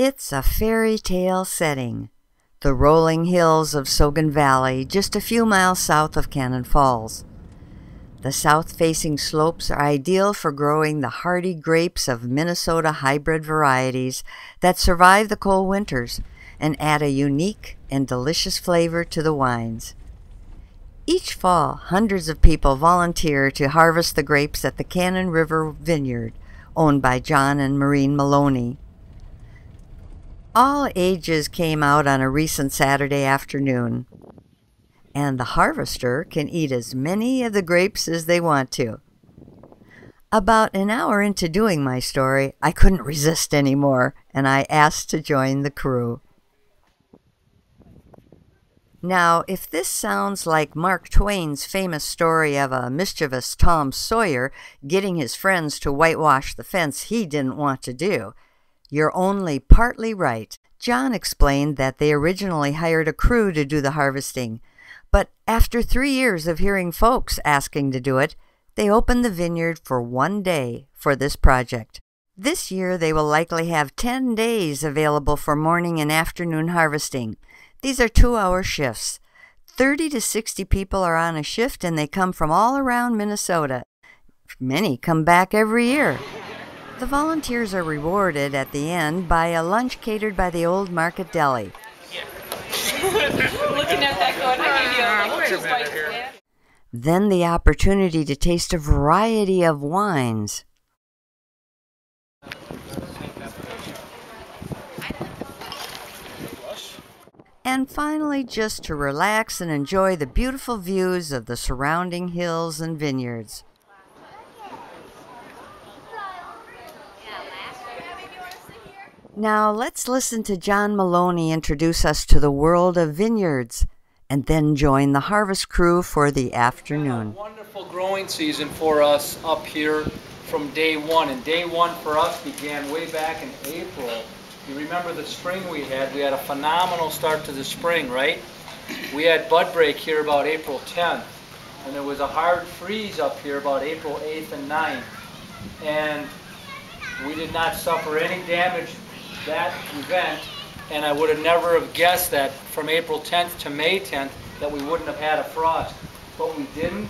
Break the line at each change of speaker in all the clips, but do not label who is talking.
It's a fairy tale setting. The rolling hills of Sogn Valley, just a few miles south of Cannon Falls. The south-facing slopes are ideal for growing the hardy grapes of Minnesota hybrid varieties that survive the cold winters and add a unique and delicious flavor to the wines. Each fall, hundreds of people volunteer to harvest the grapes at the Cannon River Vineyard, owned by John and Maureen Maloney. All ages came out on a recent Saturday afternoon, and the harvester can eat as many of the grapes as they want to. About an hour into doing my story, I couldn't resist anymore, and I asked to join the crew. Now, if this sounds like Mark Twain's famous story of a mischievous Tom Sawyer getting his friends to whitewash the fence he didn't want to do, you're only partly right. John explained that they originally hired a crew to do the harvesting, but after 3 years of hearing folks asking to do it, they opened the vineyard for 1 day for this project. This year they will likely have 10 days available for morning and afternoon harvesting. These are 2-hour shifts. 30 to 60 people are on a shift, and they come from all around Minnesota. Many come back every year. The volunteers are rewarded at the end by a lunch catered by the Old Market Deli.
Looking at that going, I give you a bite here.
Then the opportunity to taste a variety of wines. And finally, just to relax and enjoy the beautiful views of the surrounding hills and vineyards. Now let's listen to John Maloney introduce us to the world of vineyards, and then join the harvest crew for the afternoon.
Wonderful growing season for us up here from day one, and day one for us began way back in April. You remember the spring we had a phenomenal start to the spring, right? We had bud break here about April 10th, and there was a hard freeze up here about April 8th and 9th, and we did not suffer any damage that event, and I would have never have guessed that from April 10th to May 10th that we wouldn't have had a frost, but we didn't,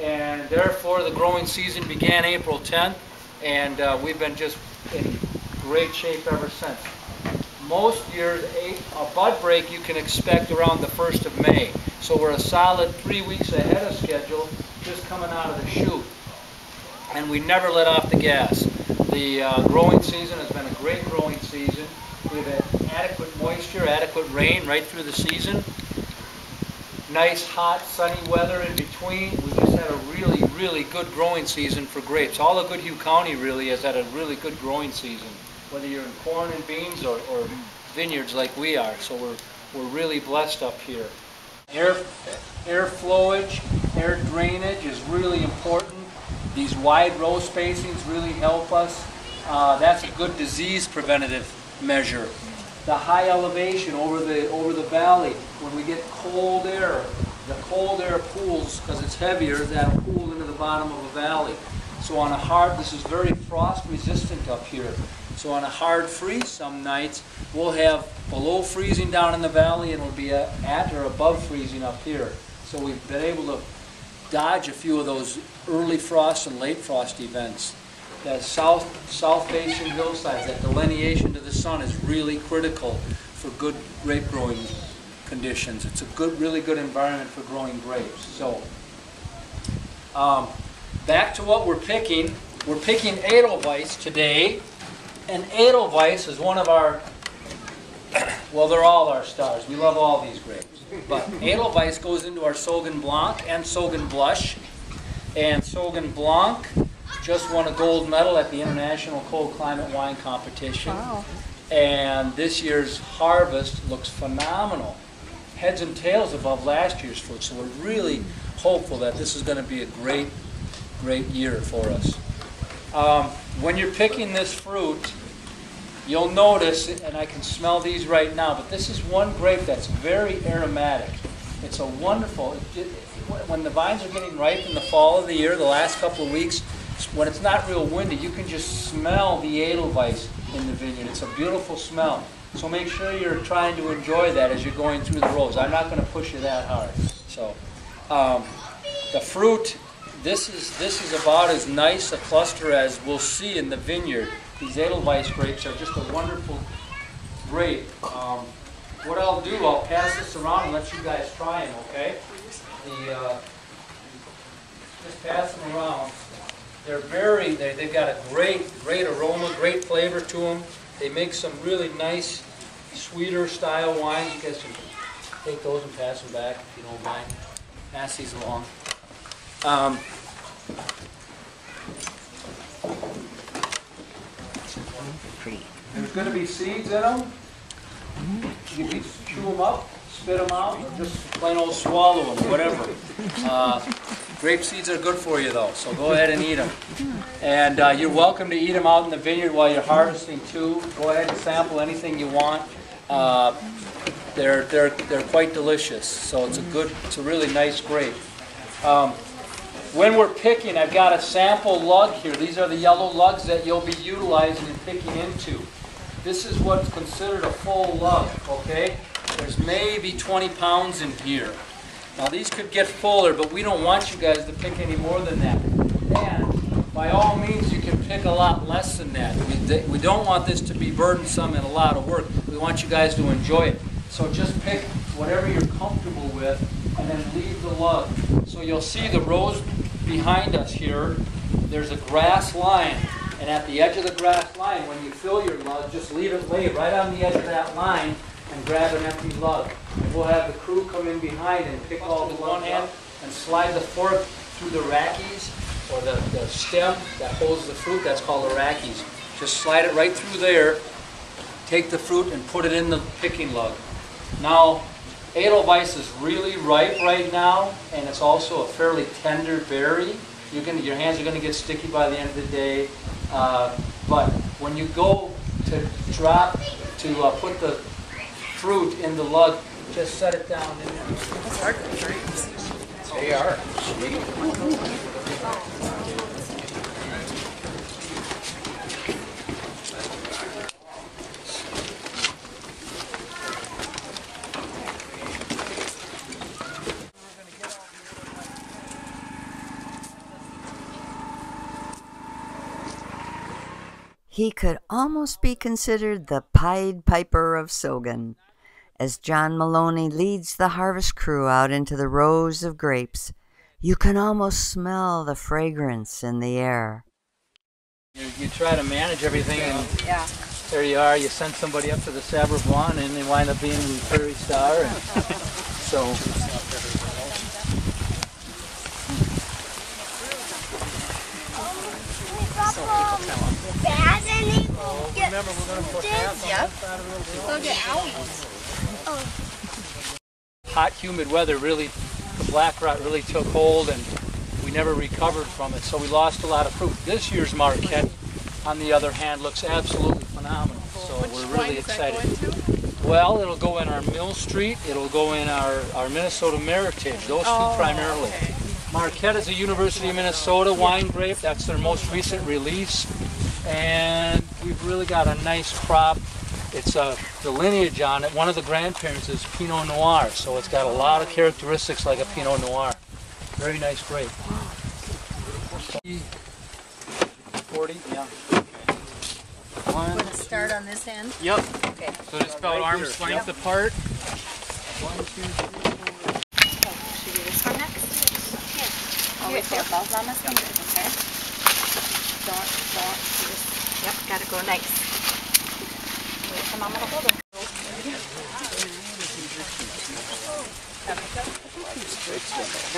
and therefore the growing season began April 10th, and we've been just in great shape ever since. Most years, a bud break you can expect around the 1st of May, so we're a solid 3 weeks ahead of schedule just coming out of the chute, and we never let off the gas. The growing season has been a great growing season. We've had adequate moisture, adequate rain right through the season. Nice, hot, sunny weather in between. We just had a really, really good growing season for grapes. All of Goodhue County really has had a really good growing season, whether you're in corn and beans or vineyards like we are. So we're really blessed up here. Air flowage, air drainage is really important. These wide row spacings really help us. That's a good disease preventative measure. The high elevation over the valley, when we get cold air, the cold air pools, because it's heavier, that'll pool into the bottom of a valley. So on a hard, this is very frost resistant up here. So on a hard freeze some nights, we'll have below freezing down in the valley, and it'll be at or above freezing up here. So we've been able to dodge a few of those early frost and late frost events. That south-facing hillsides, that delineation to the sun is really critical for good grape growing conditions. It's a really good environment for growing grapes. So, back to what we're picking. We're picking Edelweiss today, and Edelweiss is one of our, well, they're all our stars. We love all these grapes. But Edelweiss goes into our Sogn Blanc and Sogn Blush. And Sogn Blanc just won a gold medal at the International Cold Climate Wine Competition.
Wow.
And this year's harvest looks phenomenal. Heads and tails above last year's fruit. So we're really hopeful that this is going to be a great, great year for us. When you're picking this fruit, you'll notice, and I can smell these right now, but this is one grape that's very aromatic. It's a wonderful, when the vines are getting ripe in the fall of the year, the last couple of weeks, when it's not real windy, you can just smell the Edelweiss in the vineyard. It's a beautiful smell. So make sure you're trying to enjoy that as you're going through the rows. I'm not going to push you that hard. So the fruit, this is about as nice a cluster as we'll see in the vineyard. These Edelweiss grapes are just a wonderful grape. What I'll do, I'll pass this around and let you guys try them, okay? Just pass them around. They've got a great aroma, great flavor to them. They make some really nice, sweeter style wines. You guys can take those and pass them back if you don't mind. Pass these along. There's going to be seeds in them. You can chew them up, spit them out, or just plain old swallow them, whatever. Grape seeds are good for you though, so go ahead and eat them. And you're welcome to eat them out in the vineyard while you're harvesting too. Go ahead and sample anything you want. They're quite delicious, so it's a really nice grape. When we're picking, I've got a sample lug here. These are the yellow lugs that you'll be utilizing and picking into. This is what's considered a full lug, okay? There's maybe 20 pounds in here. Now these could get fuller, but we don't want you guys to pick any more than that. And by all means, you can pick a lot less than that. We don't want this to be burdensome and a lot of work. We want you guys to enjoy it. So just pick whatever you're comfortable with and then leave the lug. So you'll see the rows behind us here. There's a grass line. And at the edge of the grass line, when you fill your lug, just leave it lay right on the edge of that line and grab an empty lug. And we'll have the crew come in behind and pick all the one hand and slide the fork through the rackies, or the stem that holds the fruit. That's called the rackies. Just slide it right through there, take the fruit and put it in the picking lug. Now, Edelweiss is really ripe right now, and it's also a fairly tender berry. Your hands are going to get sticky by the end of the day. But when you go to put the fruit in the lug, just set it down in there.
It's hard to drink.
They are.
He could almost be considered the Pied Piper of Sogn. As John Maloney leads the harvest crew out into the rows of grapes, you can almost smell the fragrance in the air.
You try to manage everything, and there you are. You send somebody up to the Sabre Blanc, and they wind up being in the Prairie Star. And so.
Remember, we're going to put hands on that side of the
Hot, humid weather really, the black rot really took hold, and we never recovered from it, so we lost a lot of fruit. This year's Marquette, on the other hand, looks absolutely phenomenal, so we're really excited. Well, it'll go in our Mill Street, it'll go in our Minnesota Meritage, those two primarily. Okay. Marquette is a University of Minnesota wine grape. That's their most recent release, and we've really got a nice crop. It's the lineage on it. One of the grandparents is Pinot Noir, so it's got a lot of characteristics like a Pinot Noir. Very nice grape. 40, yeah.
We're going to start on this end?
Yep.
Okay.
So just about arm's length apart. 1, 2, 3, 4.
Should we do this one next? Always hold both on the fingers, okay? Don't. Yep, gotta go nice. Wait for Mama to hold them.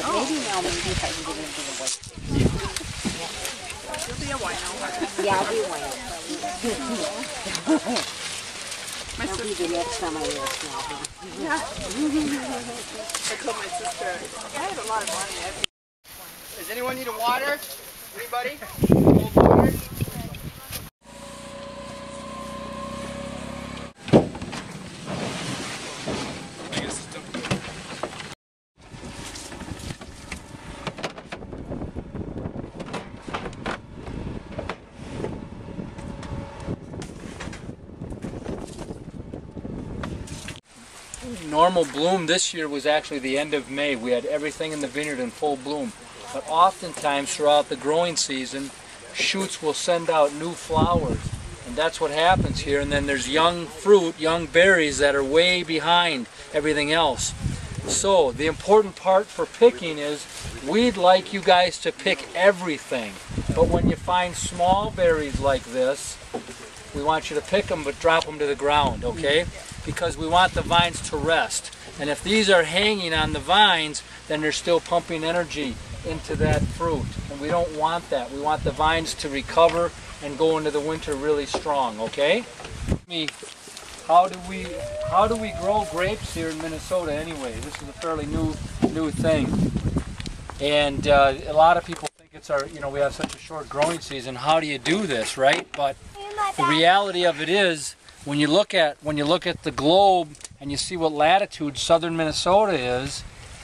Maybe now, maybe if I can get into the white. You'll be a wino. Yeah, I'll be a wino. That'll be the next time I wear a small one. Yeah. I told my sister, I had a lot of money.
Does anyone need a water? Anybody? Cold water?
normal bloom this year was actually the end of May. We had everything in the vineyard in full bloom. But oftentimes throughout the growing season, shoots will send out new flowers. And that's what happens here. And then there's young fruit, young berries that are way behind everything else. So the important part for picking is we'd like you guys to pick everything. But when you find small berries like this, we want you to pick them but drop them to the ground, okay? Because we want the vines to rest. And if these are hanging on the vines, then they're still pumping energy into that fruit. And we don't want that. We want the vines to recover and go into the winter really strong, okay? How do we grow grapes here in Minnesota anyway? This is a fairly new thing. And a lot of people think it's our, we have such a short growing season. How do you do this, right? But the reality of it is, when you look at the globe and you see what latitude southern Minnesota is,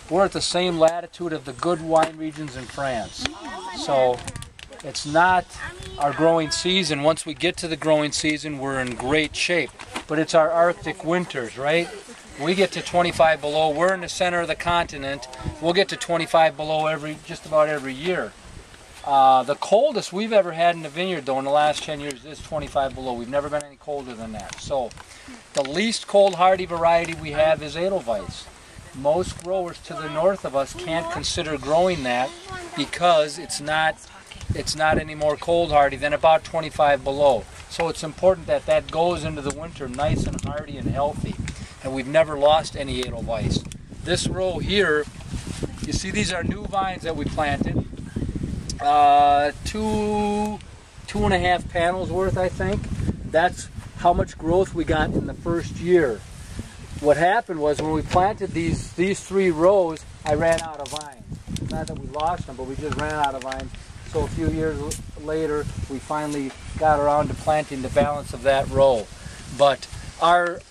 we're at the same latitude of the good wine regions in France. So it's not our growing season. Once we get to the growing season, we're in great shape. But it's our Arctic winters, right? We get to 25 below. We're in the center of the continent. We'll get to 25 below just about every year. The coldest we've ever had in the vineyard, though, in the last 10 years is 25 below. We've never been any colder than that. So the least cold hardy variety we have is Edelweiss. Most growers to the north of us can't consider growing that because it's not any more cold hardy than about 25 below. So it's important that that goes into the winter nice and hardy and healthy. And we've never lost any Edelweiss. This row here, you see these are new vines that we planted. 2.5 panels worth, I think. That's how much growth we got in the first year. What happened was when we planted these 3 rows, I ran out of vines. It's not that we lost them, but we just ran out of vines. So a few years later, we finally got around to planting the balance of that row. But our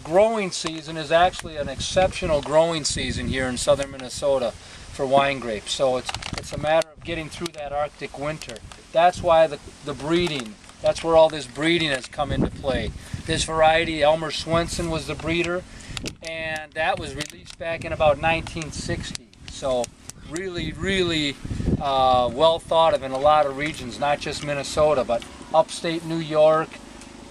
growing season is actually an exceptional growing season here in southern Minnesota for wine grapes. So it's a matter of getting through that Arctic winter. That's why the breeding, that's where all this breeding has come into play. This variety, Elmer Swenson was the breeder, and that was released back in about 1960. So really, really well thought of in a lot of regions, not just Minnesota, but upstate New York.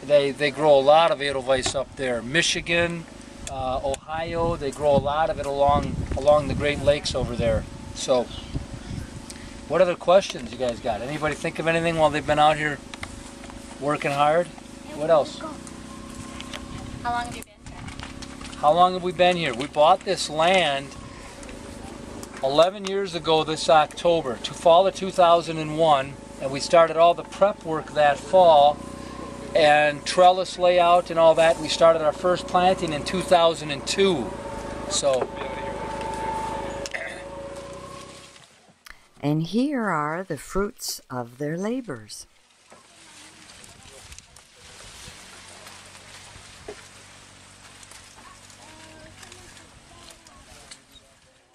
They grow a lot of Edelweiss up there. Michigan, Ohio, they grow a lot of it along the Great Lakes over there. So, what other questions you guys got? Anybody think of anything while they've been out here working hard? What else?
How long have you been here?
How long have we been here? We bought this land 11 years ago this October, to fall of 2001, and we started all the prep work that fall and trellis layout and all that. We started our first planting in 2002. So.
And here are the fruits of their labors.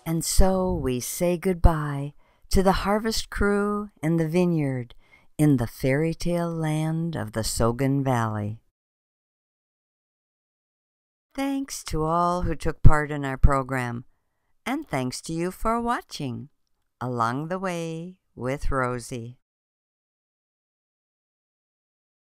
And so we say goodbye to the harvest crew and the vineyard in the fairy tale land of the Sogn Valley. Thanks to all who took part in our program, and thanks to you for watching Along the Way with Rosie.